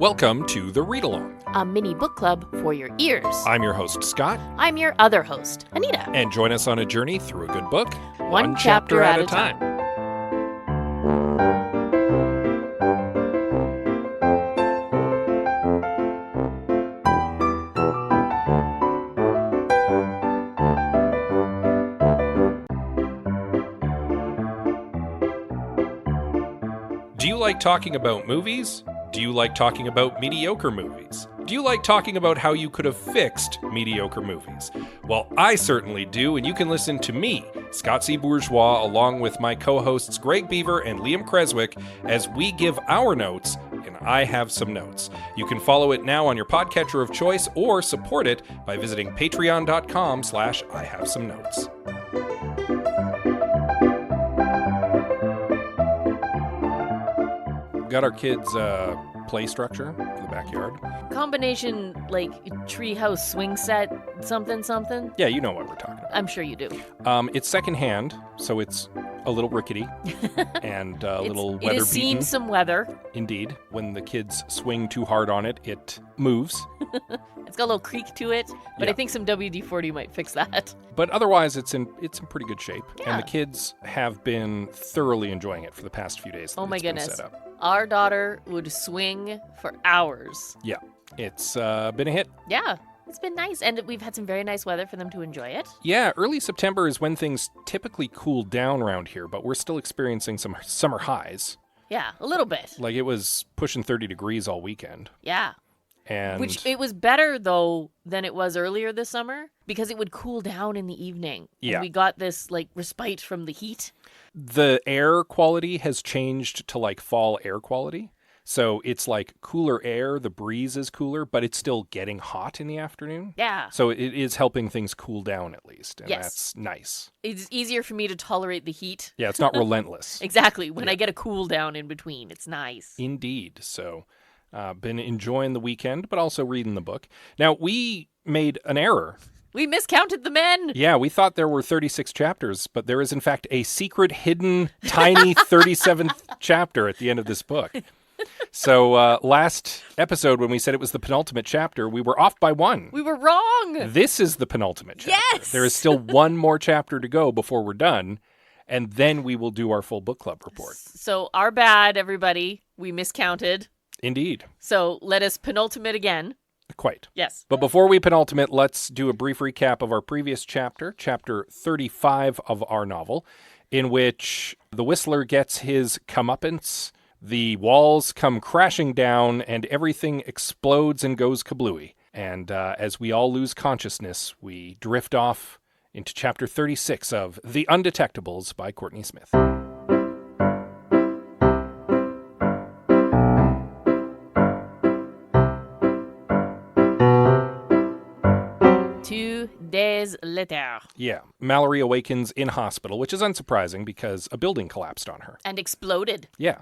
Welcome to The Read Along, a mini book club for your ears. I'm your host, Scott. I'm your other host, Anita. And join us on a journey through a good book, one chapter at a time. Do you like talking about movies? Do you like talking about mediocre movies? Do you like talking about how you could have fixed mediocre movies? Well, I certainly do, and you can listen to me, Scott C. Bourgeois, along with my co-hosts Greg Beaver and Liam Creswick, as we give our notes, and I have some notes. You can follow it now on your podcatcher of choice or support it by visiting patreon.com/IHaveSomeNotes. Got our kids' play structure for the backyard. Combination, like, treehouse swing set, something. Yeah, you know what we're talking about. I'm sure you do. It's secondhand, so it's a little rickety and a little weather-beaten. It has seen some weather. Indeed. When the kids swing too hard on it, it moves. It's got a little creak to it, but Yeah. I think some WD-40 might fix that. But otherwise, it's in pretty good shape. Yeah. And the kids have been thoroughly enjoying it for the past few days. Oh my it's been goodness. set up. Our daughter would swing for hours. Yeah, it's been a hit. Yeah, it's been nice. And we've had some very nice weather for them to enjoy it. Yeah, early September is when things typically cool down around here, but we're still experiencing some summer highs. Yeah, a little bit. Like it was pushing 30 degrees all weekend. Yeah. And Which it was better, though, than it was earlier this summer because it would cool down in the evening. Yeah. And we got this, like, respite from the heat. the air quality has changed to like fall air quality. So it's like cooler air, the breeze is cooler, but it's still getting hot in the afternoon. Yeah. So it is helping things cool down at least, and Yes. that's nice. It's easier for me to tolerate the heat. Yeah, it's not relentless. Exactly. When Yeah. I get a cool down in between, it's nice. Indeed. So been enjoying the weekend, but also reading the book. Now, we made an error. We miscounted the men. Yeah, we thought there were 36 chapters, but there is in fact a secret, hidden, tiny 37th chapter at the end of this book. So last episode, when we said it was the penultimate chapter, we were off by one. We were wrong. This is the penultimate chapter. Yes! There is still one more chapter to go before we're done, and then we will do our full book club report. So our bad, everybody. We miscounted. Indeed. So let us penultimate again. Quite. Yes. But before we penultimate, let's do a brief recap of our previous chapter, chapter 35 of our novel, in which the Whistler gets his comeuppance, the walls come crashing down, and everything explodes and goes kablooey. And as we all lose consciousness, we drift off into chapter 36 of The Undetectables by Courtney Smyth. 2 days later. Yeah, Mallory awakens in hospital, which is unsurprising because a building collapsed on her. And exploded. Yeah,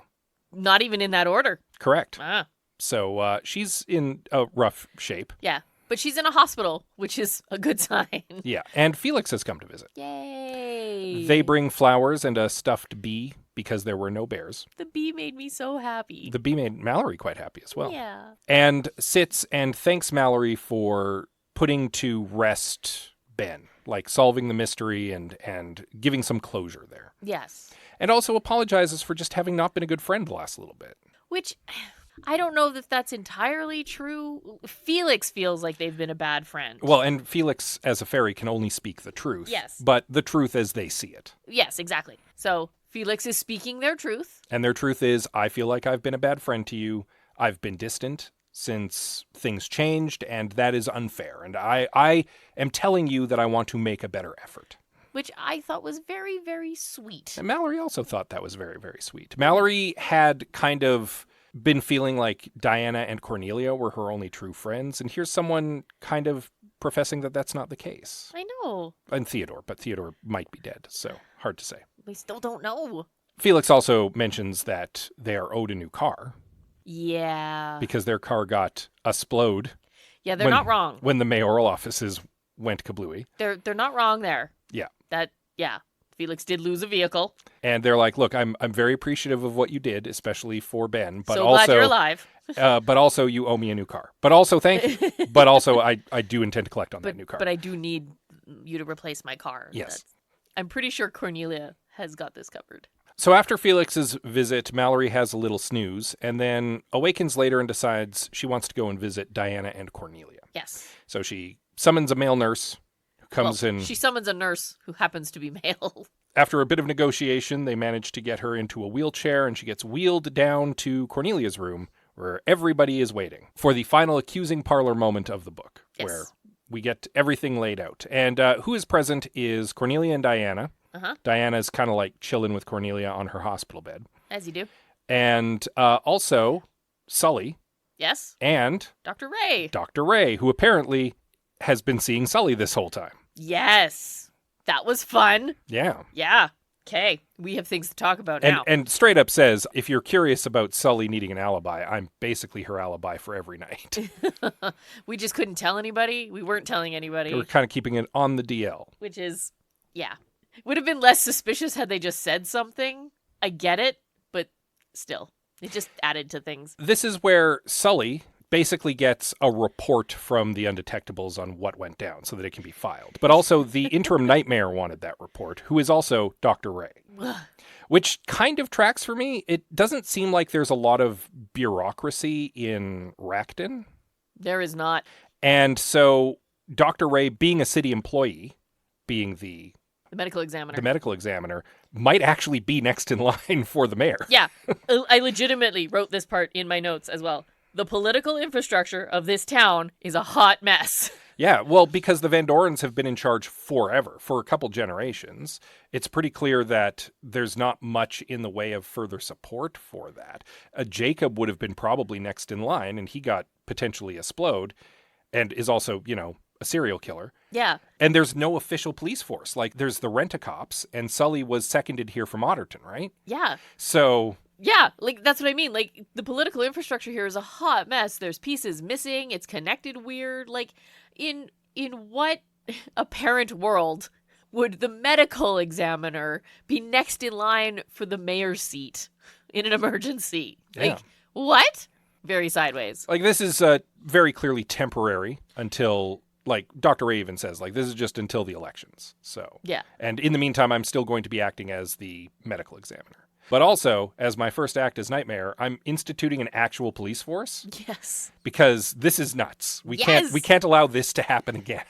Not even in that order. correct. Ah. So she's in a rough shape. Yeah. But she's in a hospital, which is a good sign. Yeah, and Felix has come to visit. Yay. They bring flowers and a stuffed bee because there were no bears. The bee made me so happy. The bee made Mallory quite happy as well. Yeah. And sits and thanks Mallory for putting to rest Ben, like solving the mystery and giving some closure there. Yes. And also apologizes for just having not been a good friend the last little bit. Which, I don't know if that's entirely true. Felix feels like they've been a bad friend. Well, and Felix, as a fairy, can only speak the truth. Yes. But the truth as they see it. Yes, exactly. So Felix is speaking their truth. And their truth is, I feel like I've been a bad friend to you. I've been distant since things changed, and that is unfair. And I am telling you that I want to make a better effort. Which I thought was very, very sweet. And Mallory also thought that was very, very sweet. Mallory had kind of been feeling like Diana and Cornelia were her only true friends, and here's someone kind of professing that that's not the case. I know. And Theodore, but Theodore might be dead, so hard to say. We still don't know. Felix also mentions that they are owed a new car Yeah. because their car got explode Yeah, they're not wrong. when the mayoral offices went kablooey. They're not wrong there. Yeah. Yeah. Felix did lose a vehicle. And they're like, look, I'm very appreciative of what you did, especially for Ben. But so also, glad you're alive. But also, you owe me a new car. But also, thank you. But also, I do intend to collect on that new car. But I do need you to replace my car. Yes. I'm pretty sure Cornelia has got this covered. So after Felix's visit, Mallory has a little snooze and then awakens later and decides she wants to go and visit Diana and Cornelia. Yes. So she summons a male nurse who comes in. She summons a nurse who happens to be male. After a bit of negotiation, they manage to get her into a wheelchair and she gets wheeled down to Cornelia's room where everybody is waiting for the final accusing parlor moment of the book, Yes. where we get everything laid out. And who is present is Cornelia and Diana. Uh-huh. Diana's kind of like chilling with Cornelia on her hospital bed. As you do. And also Sully. Yes. And Dr. Ray. Dr. Ray, who apparently has been seeing Sully this whole time. Yes. That was fun. Yeah. Yeah. Okay. We have things to talk about now. And straight up says, if you're curious about Sully needing an alibi, I'm basically her alibi for every night. We just couldn't tell anybody. We weren't telling anybody. We're kind of keeping it on the DL. Which is, yeah. Would have been less suspicious had they just said something. I get it, but still. It just added to things. This is where Sully basically gets a report from the Undetectables on what went down so that it can be filed. But also the interim nightmare wanted that report, who is also Dr. Ray. Which kind of tracks for me. It doesn't seem like there's a lot of bureaucracy in Racton. There is not. And so Dr. Ray, being a city employee, being the medical examiner. The medical examiner might actually be next in line for the mayor. Yeah. I legitimately wrote this part in my notes as well. The political infrastructure of this town is a hot mess. Yeah, well, because the Van Dorens have been in charge forever, for a couple generations. It's pretty clear that there's not much in the way of further support for that. Jacob would have been probably next in line, and he got potentially explode, and is also, a serial killer. Yeah. And there's no official police force. Like, there's the Rent-A-Cops, and Sully was seconded here from Otterton, right? Yeah. So... yeah, that's what I mean. The political infrastructure here is a hot mess. There's pieces missing. It's connected weird. In what apparent world would the medical examiner be next in line for the mayor's seat in an emergency? Yeah. What? Very sideways. This is very clearly temporary until... Dr. Ray even says, this is just until the elections. So, yeah. And in the meantime, I'm still going to be acting as the medical examiner. But also, as my first act as Nightmare, I'm instituting an actual police force. Yes. Because this is nuts. We can't allow this to happen again.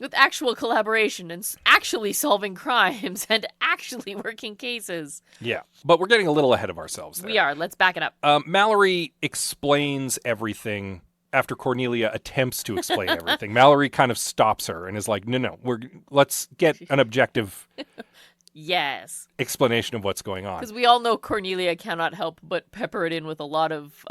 With actual collaboration and actually solving crimes and actually working cases. Yeah. But we're getting a little ahead of ourselves there. We are. Let's back it up. Mallory explains everything after Cornelia attempts to explain everything. Mallory kind of stops her and is like, no, let's get an objective yes explanation of what's going on. Because we all know Cornelia cannot help but pepper it in with a lot of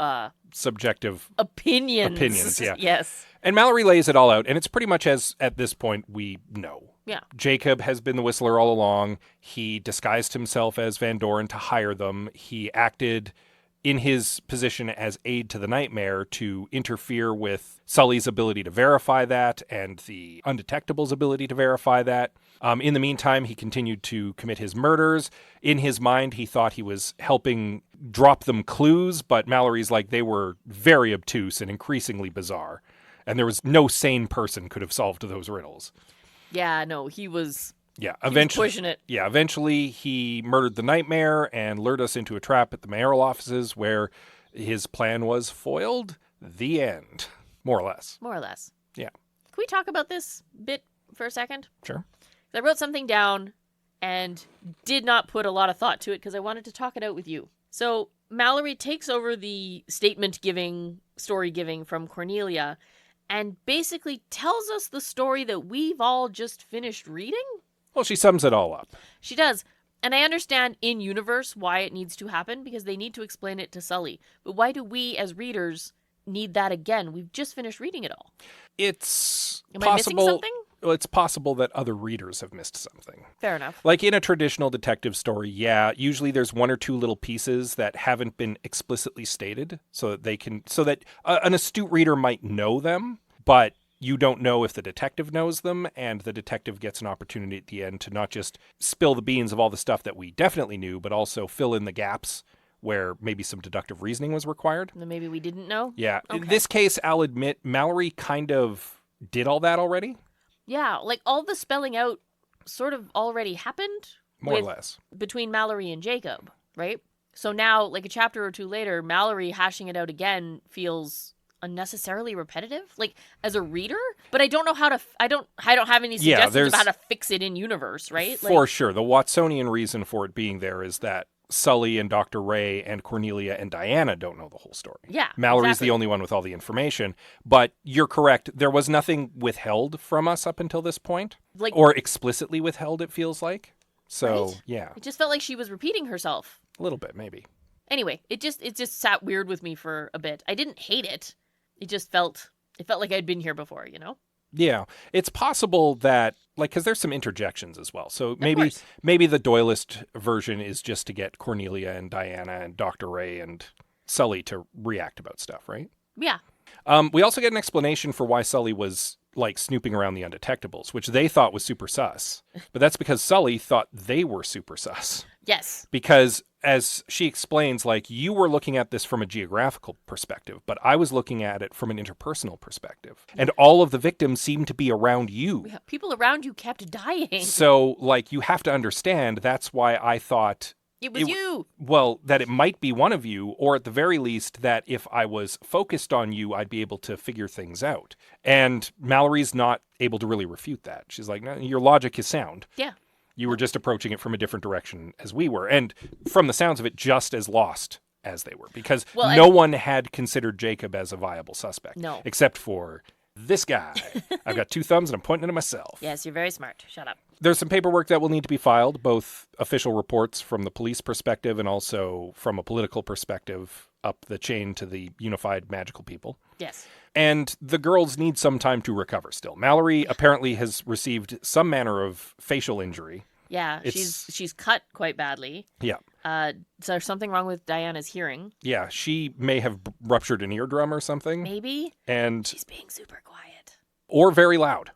subjective opinions. Yeah. Yes. And Mallory lays it all out, and it's pretty much as at this point we know. Yeah. Jacob has been the Whistler all along. He disguised himself as Van Doren to hire them. He acted in his position as aide to the Nightmare to interfere with Sully's ability to verify that and the Undetectables' ability to verify that. In the meantime, he continued to commit his murders. In his mind, he thought he was helping drop them clues, but Mallory's like, they were very obtuse and increasingly bizarre. And there was no sane person could have solved those riddles. Yeah, no, he was... yeah, eventually pushing it. Yeah, eventually he murdered the Nightmare and lured us into a trap at the mayoral offices where his plan was foiled. The end. More or less. More or less. Yeah. Can we talk about this bit for a second? Sure. I wrote something down and did not put a lot of thought to it because I wanted to talk it out with you. So Mallory takes over the statement giving, story giving from Cornelia and basically tells us the story that we've all just finished reading. Well, she sums it all up. She does. And I understand in universe why it needs to happen because they need to explain it to Sully. But why do we as readers need that again? We've just finished reading it all. It's Am possible. I missing something? Well, it's possible that other readers have missed something. Fair enough. Like in a traditional detective story, yeah, usually there's one or two little pieces that haven't been explicitly stated so that an astute reader might know them, but you don't know if the detective knows them, and the detective gets an opportunity at the end to not just spill the beans of all the stuff that we definitely knew, but also fill in the gaps where maybe some deductive reasoning was required. Then maybe we didn't know? Yeah. Okay. In this case, I'll admit, Mallory kind of did all that already. Yeah, like all the spelling out sort of already happened. More or less. Between Mallory and Jacob, right? So now, like a chapter or two later, Mallory hashing it out again feels unnecessarily repetitive, like as a reader. But I don't know how to. I don't have any suggestions about how to fix it in universe, right? For sure, the Watsonian reason for it being there is that Sully and Dr. Ray and Cornelia and Diana don't know the whole story. Yeah, Mallory's the only one with all the information. But you're correct. There was nothing withheld from us up until this point, like, or explicitly withheld. It feels like. So right? Yeah, it just felt like she was repeating herself. A little bit, maybe. Anyway, it just sat weird with me for a bit. I didn't hate it. It just felt like I'd been here before, you know? Yeah, it's possible that, like, because there's some interjections as well. So maybe the Doylist version is just to get Cornelia and Diana and Dr. Ray and Sully to react about stuff, right? Yeah. We also get an explanation for why Sully was, like, snooping around the Undetectables, which they thought was super sus. But that's because Sully thought they were super sus. Yes. Because, as she explains, like, you were looking at this from a geographical perspective, but I was looking at it from an interpersonal perspective. And all of the victims seemed to be around you. People around you kept dying. So, like, you have to understand that's why I thought... It was you. Well, that it might be one of you, or at the very least, that if I was focused on you, I'd be able to figure things out. And Mallory's not able to really refute that. She's like, no, your logic is sound. Yeah. You were just approaching it from a different direction as we were. And from the sounds of it, just as lost as they were. Because no one had considered Jacob as a viable suspect. No. Except for this guy. I've got 2 thumbs and I'm pointing at myself. Yes, you're very smart. Shut up. There's some paperwork that will need to be filed, both official reports from the police perspective and also from a political perspective up the chain to the unified magical people. Yes. And the girls need some time to recover still. Mallory apparently has received some manner of facial injury. Yeah, she's cut quite badly. Yeah. Is there something wrong with Diana's hearing? Yeah, she may have ruptured an eardrum or something. Maybe. And she's being super quiet. Or very loud.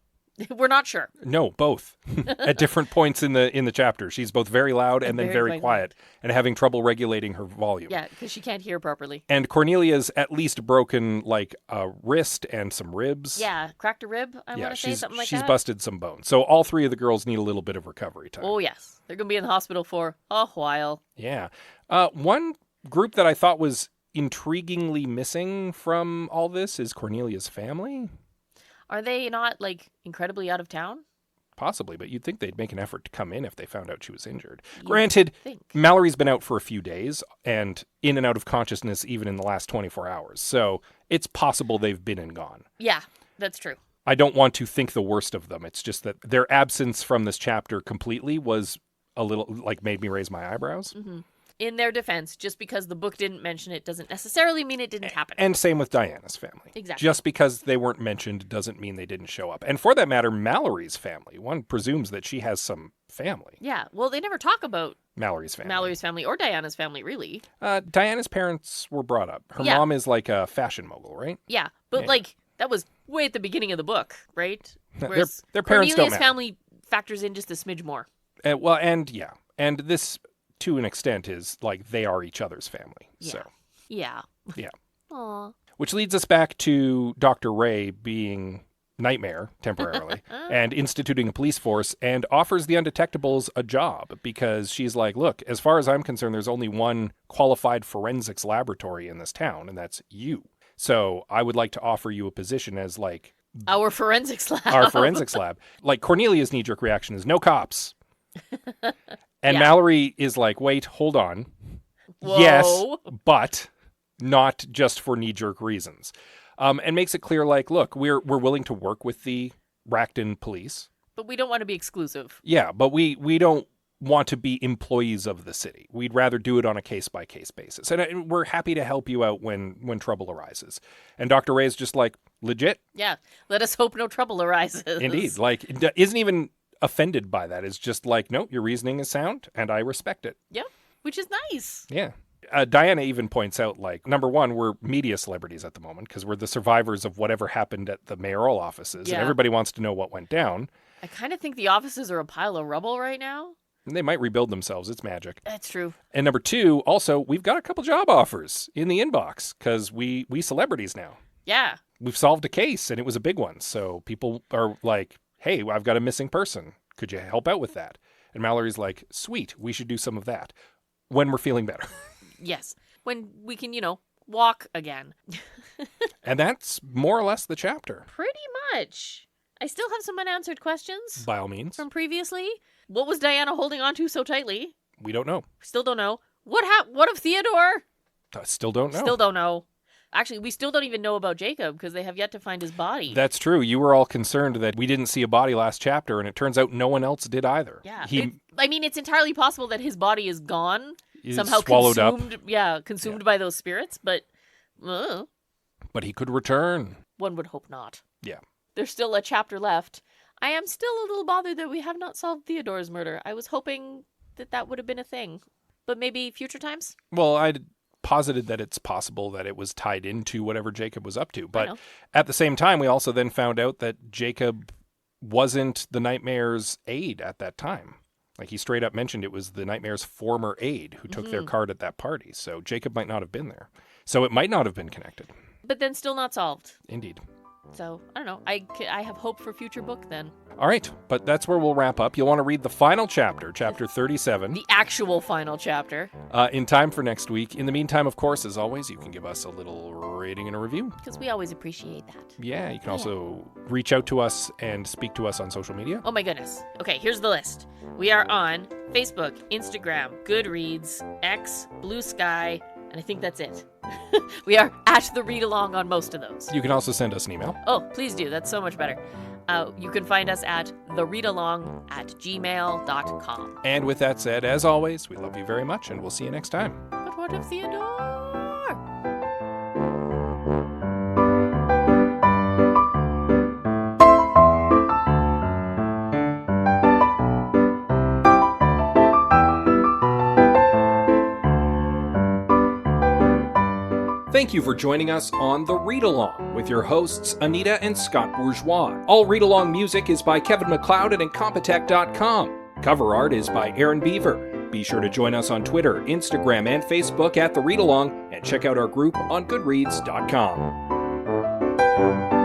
We're not sure. No, both. At different points in the chapter. She's both very loud and then very quiet and having trouble regulating her volume. Yeah, because she can't hear properly. And Cornelia's at least broken, like, a wrist and some ribs. Yeah, cracked a rib, I want to say, something like that. She's busted some bones. So all 3 of the girls need a little bit of recovery time. Oh, yes. They're going to be in the hospital for a while. Yeah. One group that I thought was intriguingly missing from all this is Cornelia's family. Are they not, like, incredibly out of town? Possibly, but you'd think they'd make an effort to come in if they found out she was injured. Granted, Mallory's been out for a few days and in and out of consciousness even in the last 24 hours. So it's possible they've been and gone. Yeah, that's true. I don't want to think the worst of them. It's just that their absence from this chapter completely was a little, like, made me raise my eyebrows. Mm-hmm. In their defense, just because the book didn't mention it doesn't necessarily mean it didn't happen. And same with Diana's family. Exactly. Just because they weren't mentioned doesn't mean they didn't show up. And for that matter, Mallory's family. One presumes that she has some family. Yeah, well, they never talk about Mallory's family or Diana's family, really. Diana's parents were brought up. Her mom is like a fashion mogul, right? Yeah, but like that was way at the beginning of the book, right? Whereas their parents don't matter. Cornelia's family factors in just a smidge more. And this, to an extent, is like they are each other's family. Yeah. So. Yeah. Aww. Which leads us back to Dr. Ray being Nightmare temporarily and instituting a police force and offers the Undetectables a job because she's like, look, as far as I'm concerned, there's only one qualified forensics laboratory in this town, and that's you. So I would like to offer you a position as like our forensics lab. Our forensics lab. Like Cornelia's knee-jerk reaction is no cops. And Mallory is like, wait, hold on. Whoa. Yes, but not just for knee-jerk reasons. And makes it clear, like, look, we're willing to work with the Racton police. But we don't want to be exclusive. Yeah, but we don't want to be employees of the city. We'd rather do it on a case-by-case basis. And we're happy to help you out when trouble arises. And Dr. Ray is just like, legit? Yeah, let us hope no trouble arises. Indeed. Like, isn't even offended by that. It's just like, no, your reasoning is sound, and I respect it. Yeah, which is nice. Yeah. Diana even points out, like, number one, we're media celebrities at the moment because we're the survivors of whatever happened at the mayoral offices. Yeah. And everybody wants to know what went down. I kind of think the offices are a pile of rubble right now. And they might rebuild themselves. It's magic. That's true. And number two, also, we've got a couple job offers in the inbox because we celebrities now. Yeah. We've solved a case, and it was a big one. So people are like, hey, I've got a missing person. Could you help out with that? And Mallory's like, sweet, we should do some of that when we're feeling better. Yes. When we can, walk again. And that's more or less the chapter. Pretty much. I still have some unanswered questions. By all means. From previously. What was Diana holding on to so tightly? We don't know. Still don't know. What of Theodore? Still don't know. Still don't know. Actually, we still don't even know about Jacob because they have yet to find his body. That's true. You were all concerned that we didn't see a body last chapter, and it turns out no one else did either. Yeah. It's entirely possible that his body is gone. Somehow swallowed consumed, up. Yeah, consumed by those spirits, but But he could return. One would hope not. Yeah. There's still a chapter left. I am still a little bothered that we have not solved Theodore's murder. I was hoping that would have been a thing. But maybe future times? Well, I'd posited that it's possible that it was tied into whatever Jacob was up to. But at the same time, we also then found out that Jacob wasn't the Nightmare's aide at that time. Like, he straight up mentioned it was the Nightmare's former aide who took their card at that party. So Jacob might not have been there. So it might not have been connected. But then still not solved. Indeed. So, I don't know. I have hope for future book then. All right, but that's where we'll wrap up. You'll want to read the final chapter, chapter 37. The actual final chapter. In time for next week. In the meantime, of course, as always, you can give us a little rating and a review. Because we always appreciate that. Yeah, you can also reach out to us and speak to us on social media. Oh my goodness. Okay, here's the list. We are on Facebook, Instagram, Goodreads, X, Blue Sky, and I think that's it. We are at the Read Along on most of those. You can also send us an email. Oh, please do. That's so much better. You can find us at thereadalong@gmail.com. And with that said, as always, we love you very much, and we'll see you next time. But what of Theodore? Thank you for joining us on The Read Along with your hosts, Anita and Scott Bourgeois. All Read Along music is by Kevin MacLeod at Incompetech.com. Cover art is by Aaron Beaver. Be sure to join us on Twitter, Instagram, and Facebook at The Read Along, and check out our group on Goodreads.com.